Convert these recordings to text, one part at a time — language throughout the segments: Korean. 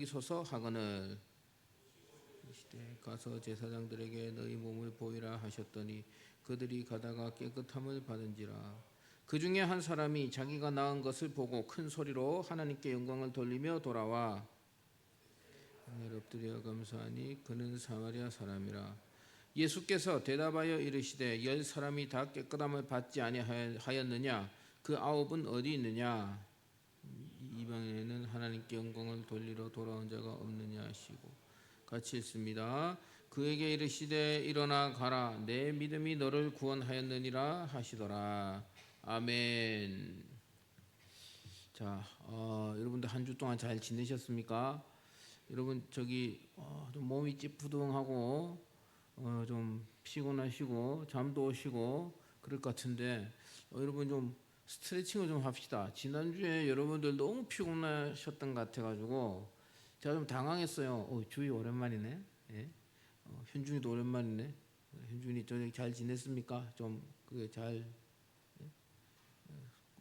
서서 하거늘 시대 가서 제사장들에게 너희 몸을 보이라 하셨더니 그들이 가다가 깨끗함을 받은지라. 그 중에 한 사람이 자기가 낳은 것을 보고 큰 소리로 하나님께 영광을 돌리며 돌아와 하늘 엎드려 감사하니 그는 사마리아 사람이라. 예수께서 대답하여 이르시되 10 사람이 다 깨끗함을 받지 아니하였느냐? 그 9은 어디 있느냐? 이방에는 하나님께 영광을 돌리러 돌아온 자가 없느냐 하시고. 같이 읽습니다. 그에게 이르시되 일어나 가라, 내 믿음이 너를 구원하였느니라 하시더라. 아멘. 자, 여러분들 한 주 동안 잘 지내셨습니까? 여러분 좀 몸이 찌뿌둥하고 좀 피곤하시고 잠도 오시고 그럴 것 같은데 여러분 좀 스트레칭을 좀 합시다. 지난주에 여러분들 너무 피곤하셨던 것 같아가지고 제가 좀 당황했어요. 주희 오랜만이네. 예? 현준이도 오랜만이네. 현준이 저녁 잘 지냈습니까? 좀 그게 잘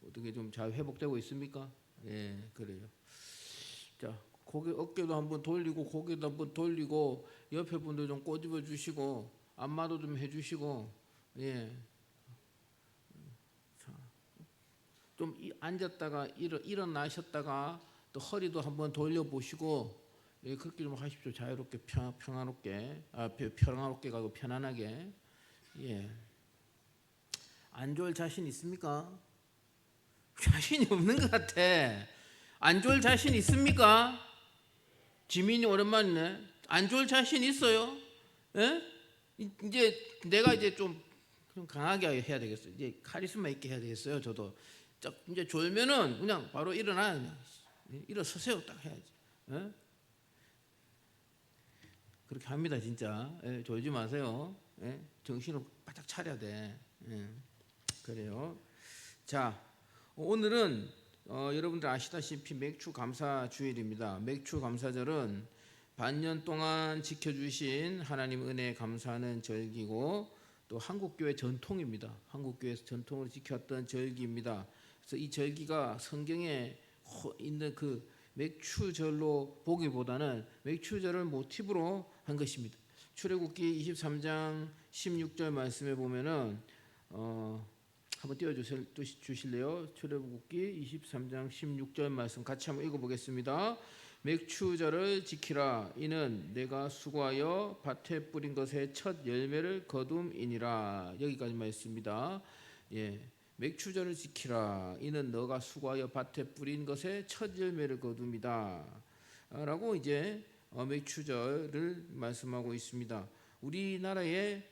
어떻게 좀 잘 회복되고 있습니까? 예, 그래요. 자, 어깨도 한번 돌리고 고개도 한번 돌리고 옆에 분들 좀 꼬집어 주시고 안마도 좀 해주시고 예. 좀 앉았다가 일어나셨다가 또 허리도 한번 돌려보시고 예, 그렇게 좀 하십시오. 자유롭게 평화롭게 가고 편안하게. 예. 안 좋을 자신 있습니까? 자신이 없는 것 같아. 안 좋을 자신 있습니까? 지민이 오랜만이네. 안 좋을 자신 있어요? 예? 이제 내가 이제 좀 강하게 해야 되겠어요. 이제 카리스마 있게 해야 되겠어요. 저도 이제 졸면은 그냥 바로 일어서세요. 딱 해야지. 예? 그렇게 합니다, 진짜. 예, 졸지 마세요. 예? 정신을 바짝 차려야 돼. 예. 그래요. 자, 오늘은 여러분들 아시다시피 맥주 감사 주일입니다. 맥주 감사절은 반년 동안 지켜주신 하나님 은혜에 감사하는 절기고 또 한국교회 전통입니다. 한국교회에서 전통을 지켰던 절기입니다. 그래서 이 절기가 성경에 있는 그 맥주절로 보기보다는 맥주절을 모티브로 한 것입니다. 출애굽기 23장 16절 말씀에 보면은 한번 띄워주실래요? 출애굽기 23장 16절 말씀 같이 한번 읽어보겠습니다. 맥추절을 지키라. 이는 내가 수고하여 밭에 뿌린 것의 첫 열매를 거둠이니라. 여기까지만 있습니다. 예, 맥추절을 지키라. 이는 너가 수고하여 밭에 뿌린 것의 첫 열매를 거둠이다. 라고 이제 맥추절을 말씀하고 있습니다. 우리나라의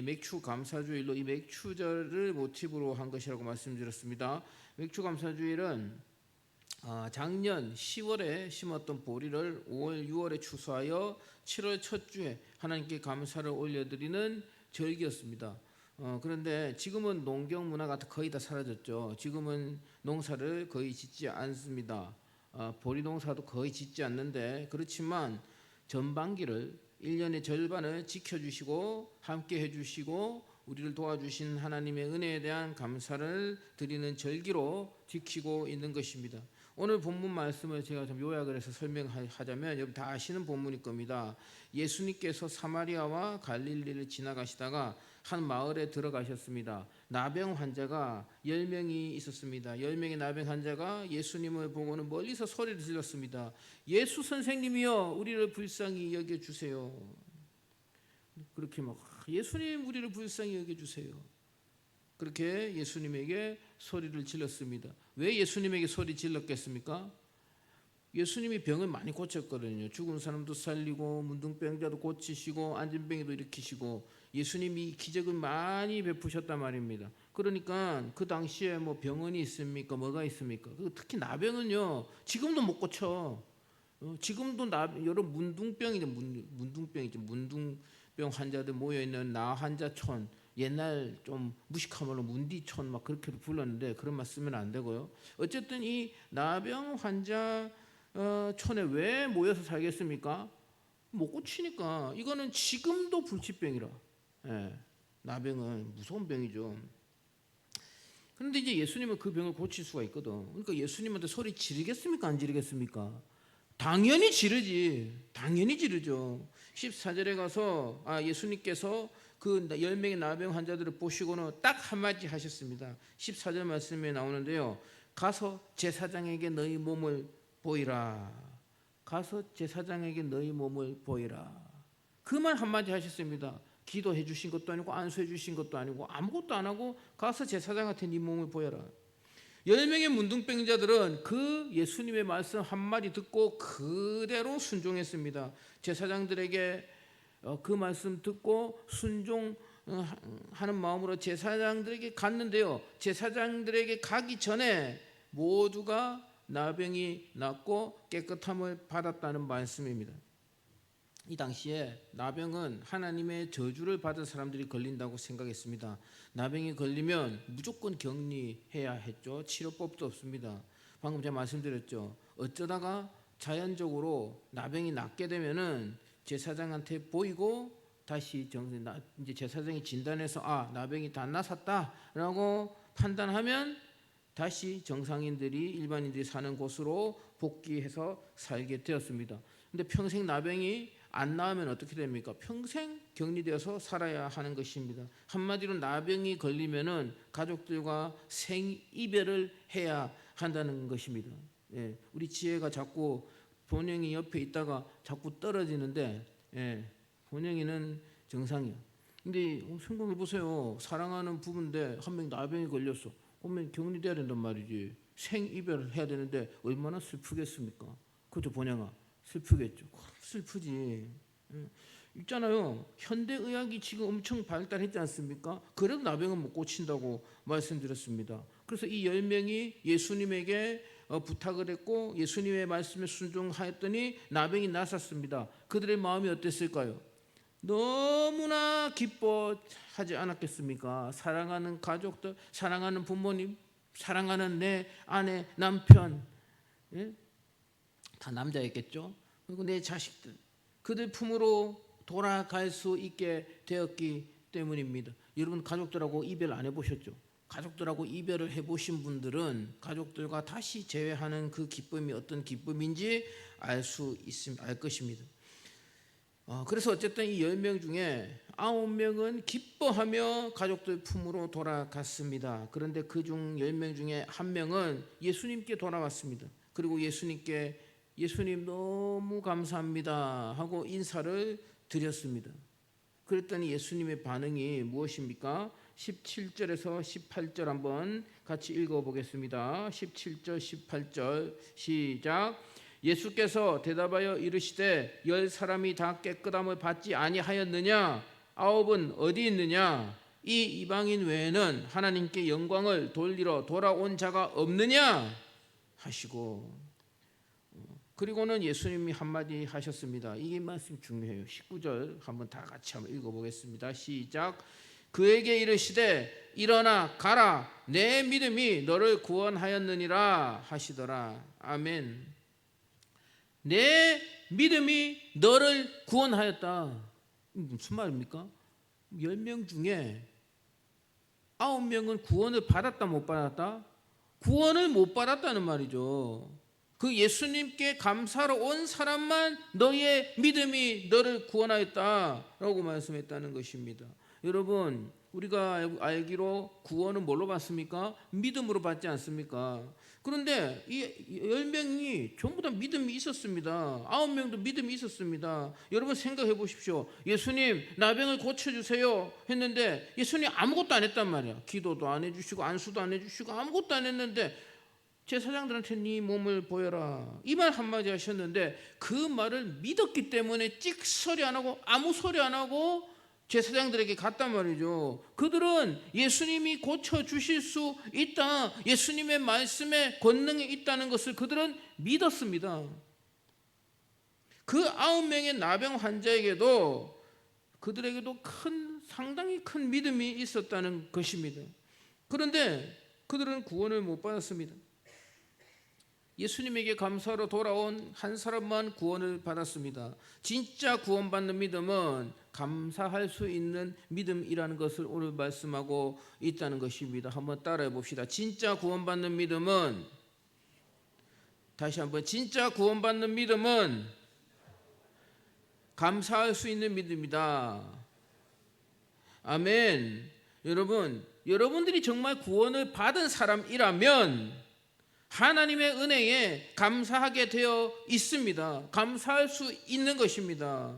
맥주 감사주일로 이 맥주절을 모티브로 한 것이라고 말씀드렸습니다. 맥주 감사주일은 작년 10월에 심었던 보리를 5월, 6월에 추수하여 7월 첫 주에 하나님께 감사를 올려드리는 절기였습니다. 그런데 지금은 농경 문화가 거의 다 사라졌죠. 지금은 농사를 거의 짓지 않습니다. 보리 농사도 거의 짓지 않는데 그렇지만 전반기를 1년의 절반을 지켜주시고 함께 해주시고 우리를 도와주신 하나님의 은혜에 대한 감사를 드리는 절기로 지키고 있는 것입니다. 오늘 본문 말씀을 제가 좀 요약을 해서 설명하자면 여러분 다 아시는 본문일 겁니다. 예수님께서 사마리아와 갈릴리를 지나가시다가 한 마을에 들어가셨습니다. 나병 환자가 10명이 있었습니다. 10명의 나병 환자가 예수님을 보고는 멀리서 소리를 질렀습니다. 예수 선생님이여, 우리를 불쌍히 여겨주세요. 그렇게 막 예수님, 우리를 불쌍히 여겨주세요. 그렇게 예수님에게 소리를 질렀습니다. 왜 예수님에게 소리 질렀겠습니까? 예수님이 병을 많이 고쳤거든요. 죽은 사람도 살리고 문둥병자도 고치시고 안진병이도 일으키시고 예수님이 기적을 많이 베푸셨단 말입니다. 그러니까 그 당시에 뭐 병원이 있습니까? 뭐가 있습니까? 특히 나병은요 지금도 못 고쳐. 지금도 여러 문둥병이죠. 문둥병 환자들 모여있는 나 환자촌, 옛날 좀 무식하면 문디촌 막 그렇게 불렀는데 그런 말 쓰면 안 되고요. 어쨌든 이 나병 환자 촌에 왜 모여서 살겠습니까? 못 고치니까. 이거는 지금도 불치병이라. 예, 나병은 무서운 병이죠. 그런데 이제 예수님은 그 병을 고칠 수가 있거든. 그러니까 예수님한테 소리 지르겠습니까? 안 지르겠습니까? 당연히 지르지. 당연히 지르죠. 14절에 가서 예수님께서 그 10명의 나병 환자들을 보시고는 딱 한마디 하셨습니다. 14절 말씀에 나오는데요. 가서 제사장에게 너희 몸을 보이라. 가서 제사장에게 너희 몸을 보이라. 그 말 한마디 하셨습니다. 기도해 주신 것도 아니고 안수해 주신 것도 아니고 아무것도 안 하고 가서 제사장한테 네 몸을 보여라. 10명의 문둥병자들은 그 예수님의 말씀 한마디 듣고 그대로 순종했습니다. 제사장들에게 그 말씀 듣고 순종하는 마음으로 제사장들에게 갔는데요. 제사장들에게 가기 전에 모두가 나병이 낫고 깨끗함을 받았다는 말씀입니다. 이 당시에 나병은 하나님의 저주를 받은 사람들이 걸린다고 생각했습니다. 나병이 걸리면 무조건 격리해야 했죠. 치료법도 없습니다. 방금 제가 말씀드렸죠. 어쩌다가 자연적으로 나병이 낫게 되면은 제사장한테 보이고 다시 이제 제사장이 진단해서 나병이 다 나섰다라고 판단하면 다시 정상인들이 일반인들이 사는 곳으로 복귀해서 살게 되었습니다. 근데 평생 나병이 안 나으면 어떻게 됩니까? 평생 격리되어서 살아야 하는 것입니다. 한마디로 나병이 걸리면은 가족들과 생이별을 해야 한다는 것입니다. 예, 우리 지혜가 자꾸 본영이 옆에 있다가 자꾸 떨어지는데, 본영이는 정상이야. 근데 생각해 보세요. 사랑하는 부부인데 한 명 나병이 걸렸어. 그러면 격리돼야 된단 말이지. 생이별을 해야 되는데 얼마나 슬프겠습니까? 그렇죠, 본영아. 슬프겠죠. 슬프지. 있잖아요. 현대의학이 지금 엄청 발달했지 않습니까? 그래도 나병은 못 고친다고 말씀드렸습니다. 그래서 이 10명이 예수님에게 부탁을 했고 예수님의 말씀에 순종하였더니 나병이 나섰습니다. 그들의 마음이 어땠을까요? 너무나 기뻐하지 않았겠습니까? 사랑하는 가족들, 사랑하는 부모님, 사랑하는 내 아내, 남편, 다 남자였겠죠. 그리고 내 자식들, 그들 품으로 돌아갈 수 있게 되었기 때문입니다. 여러분 가족들하고 이별 안 해보셨죠? 가족들하고 이별을 해보신 분들은 가족들과 다시 재회하는 그 기쁨이 어떤 기쁨인지 알 것입니다. 그래서 어쨌든 이 10명 중에 9명은 기뻐하며 가족들 품으로 돌아갔습니다. 그런데 그중 10명 중에 1명은 예수님께 돌아왔습니다. 그리고 예수님 너무 감사합니다 하고 인사를 드렸습니다. 그랬더니 예수님의 반응이 무엇입니까? 17절에서 18절 한번 같이 읽어보겠습니다. 17절 18절 시작. 예수께서 대답하여 이르시되 10사람이 다 깨끗함을 받지 아니하였느냐? 9은 어디 있느냐? 이 이방인 외에는 하나님께 영광을 돌리러 돌아온 자가 없느냐? 하시고, 그리고는 예수님이 한마디 하셨습니다. 이 말씀 중요해요. 19절 한번 다 같이 한번 읽어보겠습니다. 시작. 그에게 이르시되 일어나 가라, 내 믿음이 너를 구원하였느니라 하시더라. 아멘. 내 믿음이 너를 구원하였다. 무슨 말입니까? 10명 중에 9명은 구원을 받았다 못 받았다? 구원을 못 받았다는 말이죠. 그 예수님께 감사로 온 사람만 너의 믿음이 너를 구원하였다라고 말씀했다는 것입니다. 여러분, 우리가 알기로 구원은 뭘로 받습니까? 믿음으로 받지 않습니까? 그런데 이 10명이 전부 다 믿음이 있었습니다. 9명도 믿음이 있었습니다. 여러분 생각해 보십시오. 예수님 나병을 고쳐주세요 했는데 예수님 아무것도 안 했단 말이야. 기도도 안 해주시고 안수도 안 해주시고 아무것도 안 했는데 제사장들한테 네 몸을 보여라, 이 말 한마디 하셨는데 그 말을 믿었기 때문에 찍소리 안 하고 아무 소리 안 하고 제사장들에게 갔단 말이죠. 그들은 예수님이 고쳐주실 수 있다, 예수님의 말씀에 권능이 있다는 것을 그들은 믿었습니다. 그 9명의 나병 환자에게도 그들에게도 상당히 큰 믿음이 있었다는 것입니다. 그런데 그들은 구원을 못 받았습니다. 예수님에게 감사로 돌아온 한 사람만 구원을 받았습니다. 진짜 구원받는 믿음은 감사할 수 있는 믿음이라는 것을 오늘 말씀하고 있다는 것입니다. 한번 따라해 봅시다. 진짜 구원받는 믿음은 다시 한번, 진짜 구원받는 믿음은 감사할 수 있는 믿음이다. 아멘. 여러분들이 정말 구원을 받은 사람이라면 하나님의 은혜에 감사하게 되어 있습니다. 감사할 수 있는 것입니다.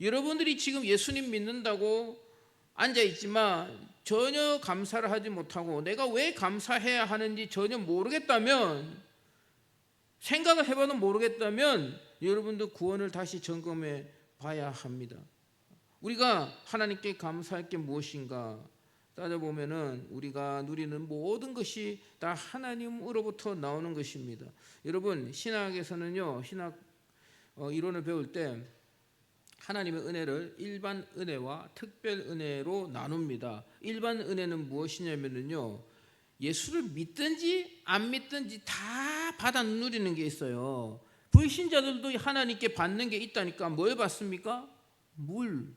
여러분들이 지금 예수님 믿는다고 앉아있지만 전혀 감사를 하지 못하고 내가 왜 감사해야 하는지 전혀 모르겠다면, 생각을 해봐도 모르겠다면 여러분도 구원을 다시 점검해 봐야 합니다. 우리가 하나님께 감사할 게 무엇인가 따져보면은 우리가 누리는 모든 것이 다 하나님으로부터 나오는 것입니다. 여러분, 신학에서는요, 신학 이론을 배울 때 하나님의 은혜를 일반 은혜와 특별 은혜로 나눕니다. 일반 은혜는 무엇이냐면요, 예수를 믿든지 안 믿든지 다 받아 누리는 게 있어요. 불신자들도 하나님께 받는 게 있다니까. 뭘 받습니까? 물,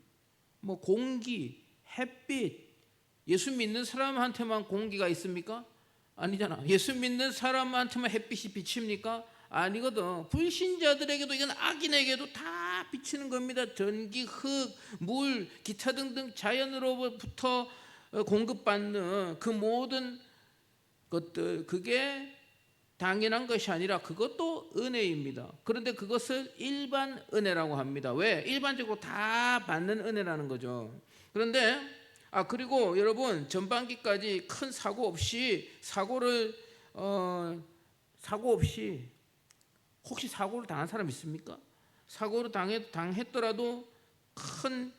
공기, 햇빛. 예수 믿는 사람한테만 공기가 있습니까? 아니잖아. 예수 믿는 사람한테만 햇빛이 비칩니까? 아니거든. 불신자들에게도, 이건 악인에게도 다 비치는 겁니다. 전기, 흙, 물, 기타 등등 자연으로부터 공급받는 그 모든 것들, 그게 당연한 것이 아니라 그것도 은혜입니다. 그런데 그것을 일반 은혜라고 합니다. 왜? 일반적으로 다 받는 은혜라는 거죠. 그런데 그리고 여러분, 전반기까지 큰 사고 없이 혹시 사고를 당한 사람 있습니까? 사고를 당했더라도 큰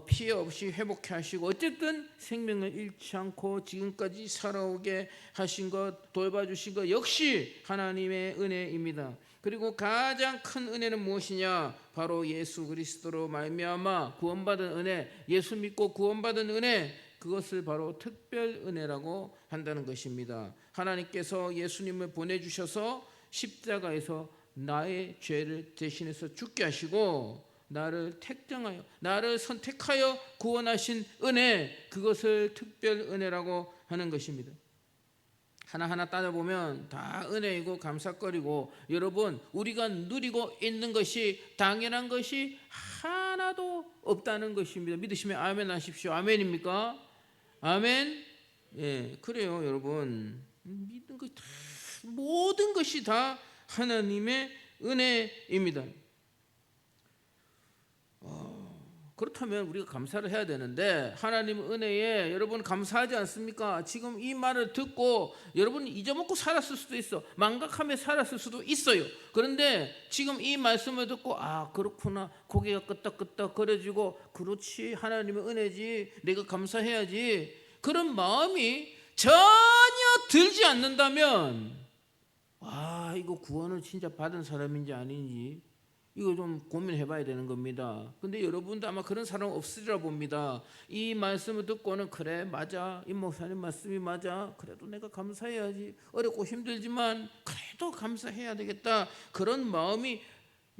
피해 없이 회복해 하시고 어쨌든 생명을 잃지 않고 지금까지 살아오게 하신 것, 돌봐주신 것 역시 하나님의 은혜입니다. 그리고 가장 큰 은혜는 무엇이냐? 바로 예수 그리스도로 말미암아 구원받은 은혜, 예수 믿고 구원받은 은혜, 그것을 바로 특별 은혜라고 한다는 것입니다. 하나님께서 예수님을 보내주셔서 십자가에서 나의 죄를 대신해서 죽게 하시고 나를 택정하여, 나를 선택하여 구원하신 은혜, 그것을 특별 은혜라고 하는 것입니다. 하나하나 따져보면 다 은혜이고 감사거리고, 여러분, 우리가 누리고 있는 것이 당연한 것이 하나도 없다는 것입니다. 믿으시면 아멘 하십시오. 아멘입니까? 아멘. 예, 그래요, 여러분. 믿는 것 다, 모든 것이 다 하나님의 은혜입니다. 그렇다면 우리가 감사를 해야 되는데, 하나님 은혜에 여러분 감사하지 않습니까? 지금 이 말을 듣고 여러분 잊어먹고 살았을 수도 있어. 망각하며 살았을 수도 있어요. 그런데 지금 이 말씀을 듣고 그렇구나, 고개가 끄덕끄덕 거려지고, 그렇지, 하나님의 은혜지, 내가 감사해야지, 그런 마음이 전혀 들지 않는다면 이거 구원을 진짜 받은 사람인지 아닌지 이거 좀 고민해 봐야 되는 겁니다. 근데 여러분도 아마 그런 사람 없으리라 봅니다. 이 말씀을 듣고는 그래, 맞아, 이 목사님 말씀이 맞아, 그래도 내가 감사해야지, 어렵고 힘들지만 그래도 감사해야 되겠다, 그런 마음이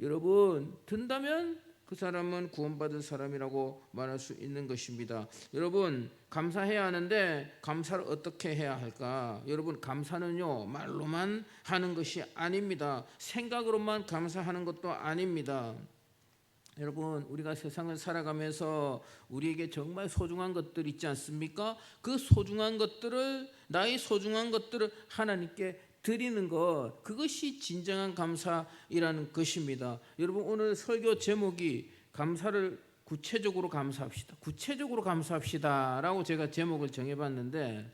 여러분 든다면 그 사람은 구원받은 사람이라고 말할 수 있는 것입니다. 여러분, 감사해야 하는데 감사를 어떻게 해야 할까? 여러분, 감사는요, 말로만 하는 것이 아닙니다. 생각으로만 감사하는 것도 아닙니다. 여러분, 우리가 세상을 살아가면서 우리에게 정말 소중한 것들 있지 않습니까? 그 소중한 것들을, 나의 소중한 것들을 하나님께 드리는 것, 그것이 진정한 감사이라는 것입니다. 여러분, 오늘 설교 제목이 감사를 구체적으로 감사합시다, 구체적으로 감사합시다 라고 제가 제목을 정해봤는데,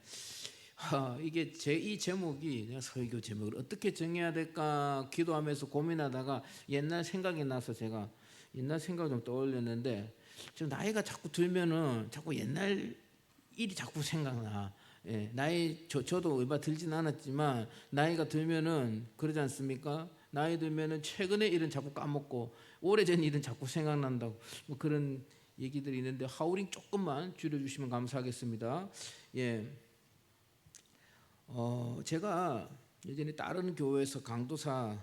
이게 이 제목이, 내가 설교 제목을 어떻게 정해야 될까 기도하면서 고민하다가 옛날 생각이 나서 제가 옛날 생각을 좀 떠올렸는데, 지금 나이가 자꾸 들면은 자꾸 옛날 일이 자꾸 생각나. 예, 저도 얼마 들진 않았지만 나이가 들면은 그러지 않습니까? 나이 들면은 최근의 일은 자꾸 까먹고 오래전 일은 자꾸 생각난다고, 그런 얘기들이 있는데 하우링 조금만 줄여주시면 감사하겠습니다. 예, 제가 예전에 다른 교회에서 강도사로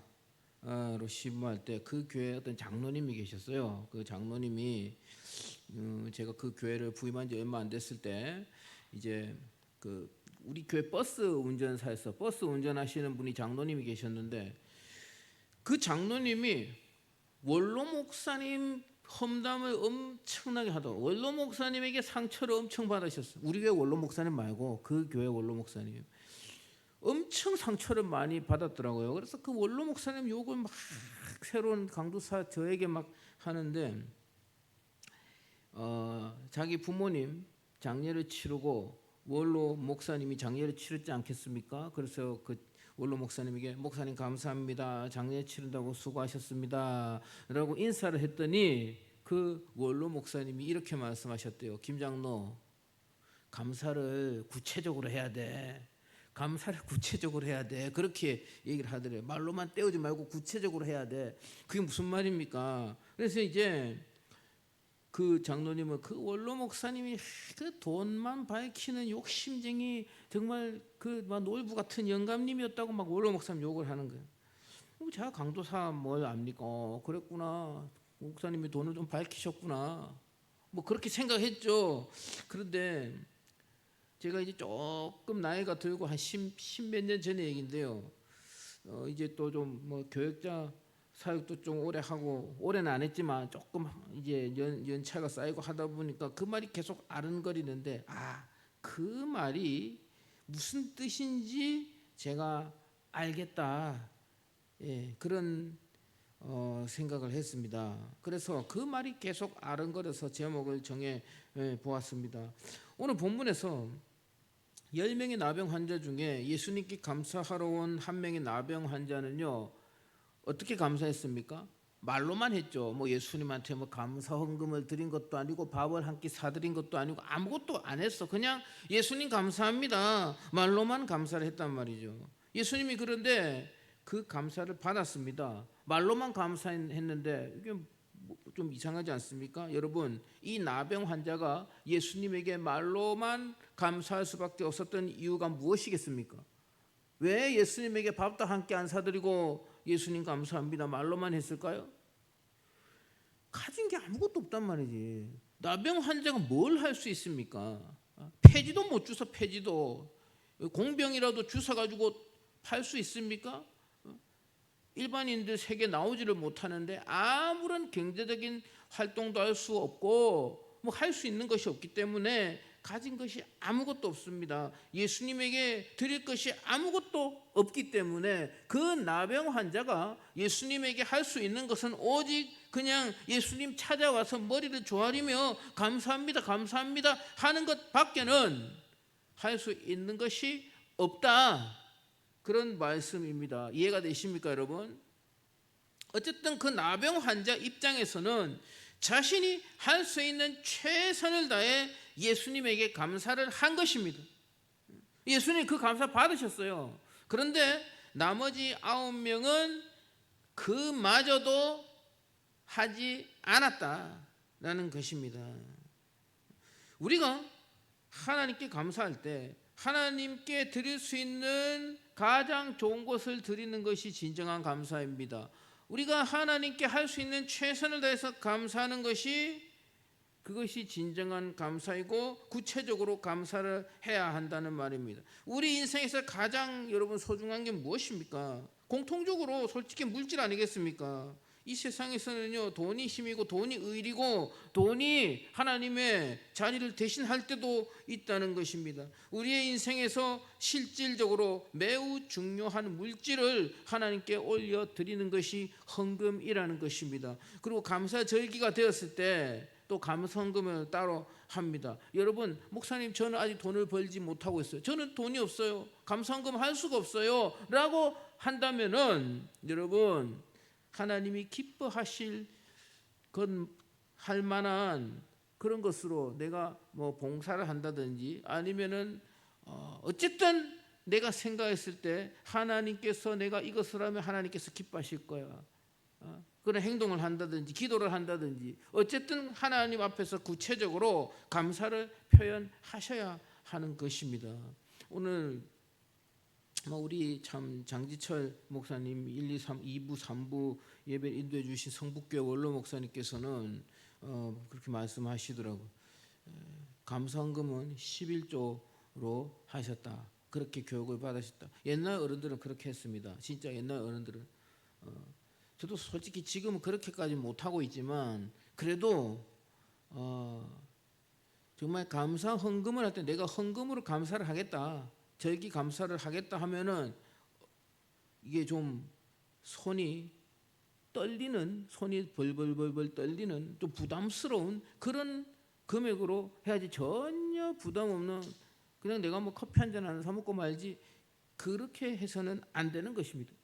시무할 때 그 교회에 어떤 장로님이 계셨어요. 그 장로님이 제가 그 교회를 부임한 지 얼마 안 됐을 때 이제 우리 교회 버스 운전사에서 버스 운전하시는 분이 장로님이 계셨는데 그 장로님이 원로 목사님 험담을 엄청나게 하더라고요. 원로 목사님에게 상처를 엄청 받으셨어요. 우리 교회 원로 목사님 말고 그 교회 원로 목사님 엄청 상처를 많이 받았더라고요. 그래서 그 원로 목사님 욕을 막 새로운 강도사 저에게 막 하는데 자기 부모님 장례를 치르고 원로 목사님이 장례를 치렀지 않겠습니까? 그래서 그 원로 목사님에게 목사님 감사합니다. 장례 치른다고 수고하셨습니다. 라고 인사를 했더니 그 원로 목사님이 이렇게 말씀하셨대요. 김장로 감사를 구체적으로 해야 돼. 감사를 구체적으로 해야 돼. 그렇게 얘기를 하더래요. 말로만 때우지 말고 구체적으로 해야 돼. 그게 무슨 말입니까? 그래서 이제 그 장로님은 그 원로 목사님이 그 돈만 밝히는 욕심쟁이 정말 그 막 놀부 같은 영감님이었다고 막 원로 목사님 욕을 하는 거예요. 제가 강도사 뭘 압니까? 그랬구나. 목사님이 돈을 좀 밝히셨구나. 뭐 그렇게 생각했죠. 그런데 제가 이제 조금 나이가 들고 한 10몇 년 전의 얘기인데요. 이제 또 좀 뭐 교역자 사역도 좀 오래 하고 오래는 안 했지만 조금 이제 연차가 쌓이고 하다 보니까 그 말이 계속 아른거리는데 그 말이 무슨 뜻인지 제가 알겠다. 그런 생각을 했습니다. 그래서 그 말이 계속 아른거려서 제목을 정해 보았습니다. 오늘 본문에서 10명의 나병 환자 중에 예수님께 감사하러 온 한 명의 나병 환자는요 어떻게 감사했습니까? 말로만 했죠. 뭐 예수님한테 뭐 감사 헌금을 드린 것도 아니고 밥을 한 끼 사드린 것도 아니고 아무것도 안 했어. 그냥 예수님 감사합니다. 말로만 감사를 했단 말이죠. 예수님이 그런데 그 감사를 받았습니다. 말로만 감사했는데 이게 좀 이상하지 않습니까? 여러분, 이 나병 환자가 예수님에게 말로만 감사할 수밖에 없었던 이유가 무엇이겠습니까? 왜 예수님에게 밥도 한 끼 안 사드리고 예수님 감사합니다 말로만 했을까요? 가진 게 아무것도 없단 말이지. 나병 환자가 뭘 할 수 있습니까? 폐지도 못 주서 폐지도 공병이라도 주워가지고 팔 수 있습니까? 일반인들 세계 나오지를 못하는데 아무런 경제적인 활동도 할 수 없고 뭐 할 수 있는 것이 없기 때문에 가진 것이 아무것도 없습니다. 예수님에게 드릴 것이 아무것도 없기 때문에 그 나병 환자가 예수님에게 할 수 있는 것은 오직 그냥 예수님 찾아와서 머리를 조아리며 감사합니다 감사합니다 하는 것 밖에는 할 수 있는 것이 없다. 그런 말씀입니다. 이해가 되십니까 여러분? 어쨌든 그 나병 환자 입장에서는 자신이 할 수 있는 최선을 다해 예수님에게 감사를 한 것입니다. 예수님 그 감사 받으셨어요. 그런데 나머지 9명은 그마저도 하지 않았다라는 것입니다. 우리가 하나님께 감사할 때 하나님께 드릴 수 있는 가장 좋은 것을 드리는 것이 진정한 감사입니다. 우리가 하나님께 할 수 있는 최선을 다해서 감사하는 것이 그것이 진정한 감사이고 구체적으로 감사를 해야 한다는 말입니다. 우리 인생에서 가장 여러분 소중한 게 무엇입니까? 공통적으로 솔직히 물질 아니겠습니까? 이 세상에서는요 돈이 힘이고 돈이 의리고 돈이 하나님의 자리를 대신할 때도 있다는 것입니다. 우리의 인생에서 실질적으로 매우 중요한 물질을 하나님께 올려드리는 것이 헌금이라는 것입니다. 그리고 감사절기가 되었을 때 또 감사헌금을 따로 합니다. 여러분, 목사님 저는 아직 돈을 벌지 못하고 있어요. 저는 돈이 없어요. 감사헌금 할 수가 없어요. 라고 한다면은 여러분 하나님이 기뻐하실 할 만한 그런 것으로 내가 뭐 봉사를 한다든지 아니면은 어쨌든 내가 생각했을 때 하나님께서 내가 이것을 하면 하나님께서 기뻐하실 거야. 그런 행동을 한다든지 기도를 한다든지 어쨌든 하나님 앞에서 구체적으로 감사를 표현하셔야 하는 것입니다. 오늘 우리 참 장지철 목사님 1, 2, 3, 2부, 3부 예배 인도해 주신 성북교회 원로 목사님께서는 그렇게 말씀하시더라고요. 감사헌금은 11조로 하셨다. 그렇게 교육을 받으셨다. 옛날 어른들은 그렇게 했습니다. 진짜 옛날 어른들은. 저도 솔직히 지금은 그렇게까지 못하고 있지만 그래도 정말 감사 헌금을 할 때 내가 헌금으로 감사를 하겠다, 절기 감사를 하겠다 하면은 이게 좀 손이 떨리는, 손이 벌벌벌벌 떨리는 좀 부담스러운 그런 금액으로 해야지, 전혀 부담 없는 그냥 내가 뭐 커피 한 잔 하나 사 먹고 말지 그렇게 해서는 안 되는 것입니다.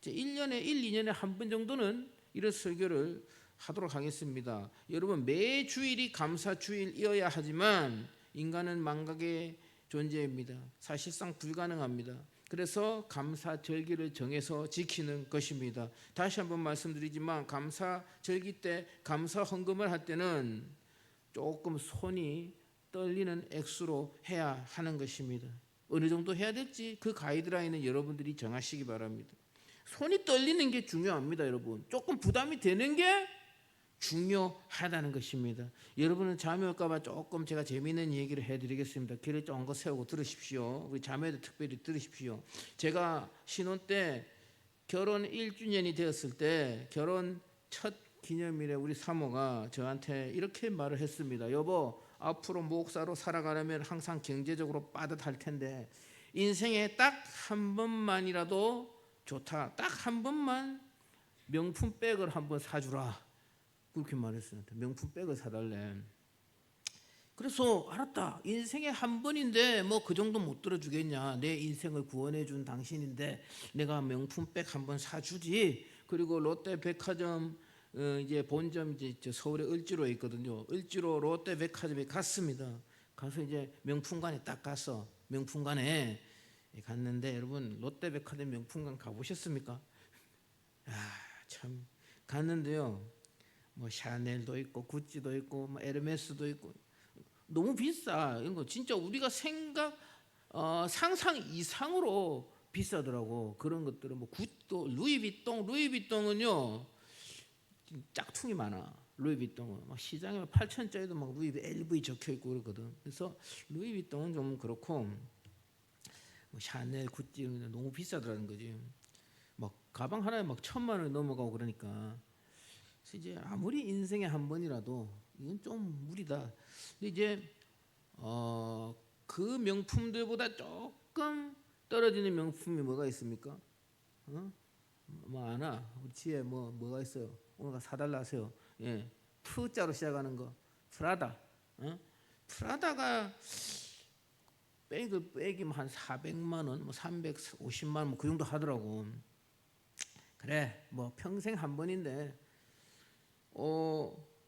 1년에 2년에 한 번 정도는 이런 설교를 하도록 하겠습니다. 여러분, 매 주일이 감사 주일이어야 하지만 인간은 망각의 존재입니다. 사실상 불가능합니다. 그래서 감사 절기를 정해서 지키는 것입니다. 다시 한번 말씀드리지만 감사 절기 때 감사 헌금을 할 때는 조금 손이 떨리는 액수로 해야 하는 것입니다. 어느 정도 해야 될지 그 가이드라인은 여러분들이 정하시기 바랍니다. 손이 떨리는 게 중요합니다, 여러분. 조금 부담이 되는 게 중요하다는 것입니다. 여러분은 자매 올까봐 조금 제가 재미있는 얘기를 해드리겠습니다. 귀를 쫑긋 세우고 들으십시오. 우리 자매들 특별히 들으십시오. 제가 신혼 때 결혼 1주년이 되었을 때 결혼 첫 기념일에 우리 사모가 저한테 이렇게 말을 했습니다. 여보, 앞으로 목사로 살아가려면 항상 경제적으로 빠듯할 텐데 인생에 딱 한 번만이라도 좋다, 딱 한 번만 명품 백을 한번 사주라, 그렇게 말했어요. 명품 백을 사달래. 그래서 알았다, 인생에 한 번인데 뭐 그 정도 못 들어주겠냐, 내 인생을 구원해 준 당신인데 내가 명품 백 한번 사주지. 그리고 롯데 백화점 이제 본점 이제 서울의 을지로에 있거든요. 을지로 롯데 백화점에 갔습니다. 가서 이제 명품관에 딱 가서 명품관에 갔는데, 여러분 롯데 백화점 명품관 가보셨습니까? 참 갔는데요, 뭐 샤넬도 있고 구찌도 있고 뭐 에르메스도 있고 너무 비싸. 이런 거 진짜 우리가 상상 이상으로 비싸더라고. 그런 것들은 뭐 굿도 루이비통은요 짝퉁이 많아. 루이비통은 막 시장에 8,000짜리도 막 루이비 LV 적혀 있고 그러거든. 그래서 루이비통은 좀 그렇고 뭐 샤넬, 구찌 너무 비싸더라는 거지. 막 가방 하나에 막 1,000만 원 넘어가고 그러니까. 그래서 이제 아무리 인생에 한 번이라도 이건 좀 무리다. 근데 이제 그 명품들보다 조금 떨어지는 명품이 뭐가 있습니까? 뭐 아나? 우리 지에 뭐가 있어요? 오늘 사달라 하세요. 예, 푸자로 시작하는 거, 프라다. 프라다가 백이 한 400만 원, 뭐 350만 원, 그 정도 하더라고. 그래, 뭐 평생 한 번인데,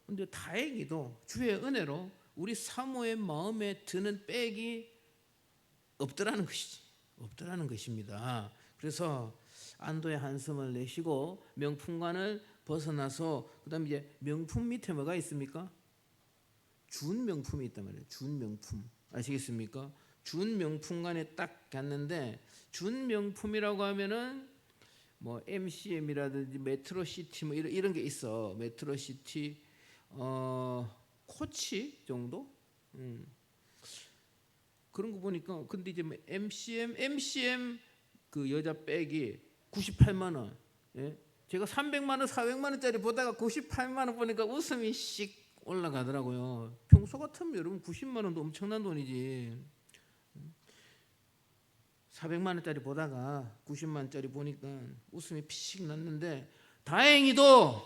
근데 다행히도 주의 은혜로 우리 사모의 마음에 드는 백이 없더라는 것입니다. 그래서 안도의 한숨을 내쉬고 명품관을 벗어나서 그다음에 이제 명품 밑에 뭐가 있습니까? 준 명품이 있단 말이에요. 준 명품 아시겠습니까? 준 명품관에 딱 갔는데, 준 명품이라고 하면은 뭐 MCM이라든지 메트로시티 뭐 이런 게 있어. 메트로시티, 코치 정도? 그런 거 보니까. 근데 이제 MCM 그 여자 백이 98만 원. 예? 제가 300만 원, 400만 원짜리 보다가 98만 원 보니까 웃음이 씩 올라가더라고요. 평소 같으면 여러분 90만 원도 엄청난 돈이지. 400만 원짜리 보다가 90만 원짜리 보니까 웃음이 피식 났는데, 다행히도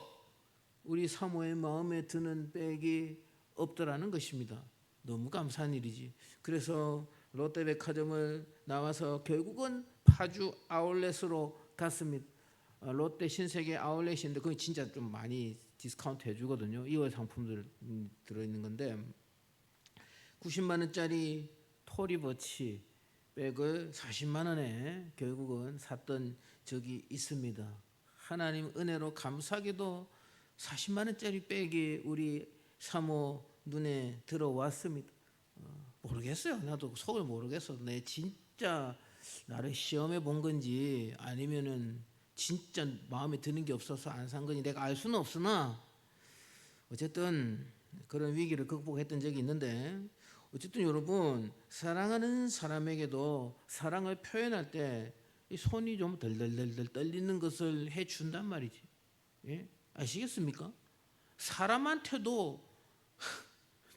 우리 사모의 마음에 드는 백이 없더라는 것입니다. 너무 감사한 일이지. 그래서 롯데백화점을 나와서 결국은 파주 아울렛으로 갔습니다. 롯데 신세계 아울렛인데 거기 진짜 좀 많이 디스카운트 해주거든요. 2월 상품들 들어있는 건데, 90만 원짜리 토리버치 백을 40만 원에 결국은 샀던 적이 있습니다. 하나님 은혜로 감사하게도 40만 원짜리 백이 우리 사모 눈에 들어왔습니다. 모르겠어요. 나도 속을 모르겠어. 내 진짜 나를 시험해 본 건지 아니면은 진짜 마음에 드는 게 없어서 안 산 건지 내가 알 수는 없으나, 어쨌든 그런 위기를 극복했던 적이 있는데, 어쨌든 여러분 사랑하는 사람에게도 사랑을 표현할 때 이 손이 좀 덜덜덜덜 떨리는 것을 해준단 말이지. 예? 아시겠습니까? 사람한테도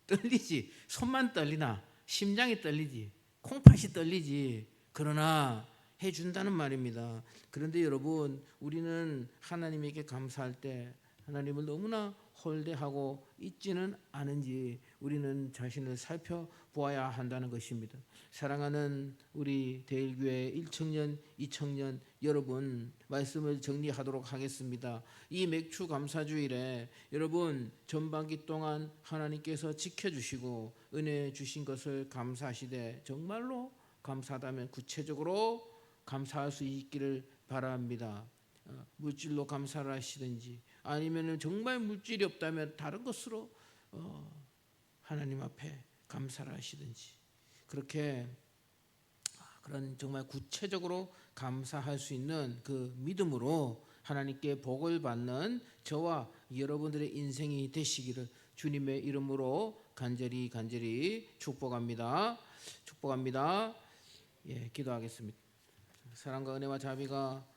떨리지. 손만 떨리나 심장이 떨리지. 콩팥이 떨리지. 그러나 해준다는 말입니다. 그런데 여러분 우리는 하나님에게 감사할 때 하나님을 너무나 홀대하고 있지는 않은지 우리는 자신을 살펴보아야 한다는 것입니다. 사랑하는 우리 대일교회 1청년, 2청년 여러분 말씀을 정리하도록 하겠습니다. 이 맥주 감사주일에 여러분 전반기 동안 하나님께서 지켜주시고 은혜 주신 것을 감사하시되 정말로 감사하다면 구체적으로 감사할 수 있기를 바랍니다. 물질로 감사를 하시든지 아니면 정말 물질이 없다면 다른 것으로 하나님 앞에 감사를 하시든지 그렇게 그런 정말 구체적으로 감사할 수 있는 그 믿음으로 하나님께 복을 받는 저와 여러분들의 인생이 되시기를 주님의 이름으로 간절히 축복합니다. 예, 기도하겠습니다. 사랑과 은혜와 자비가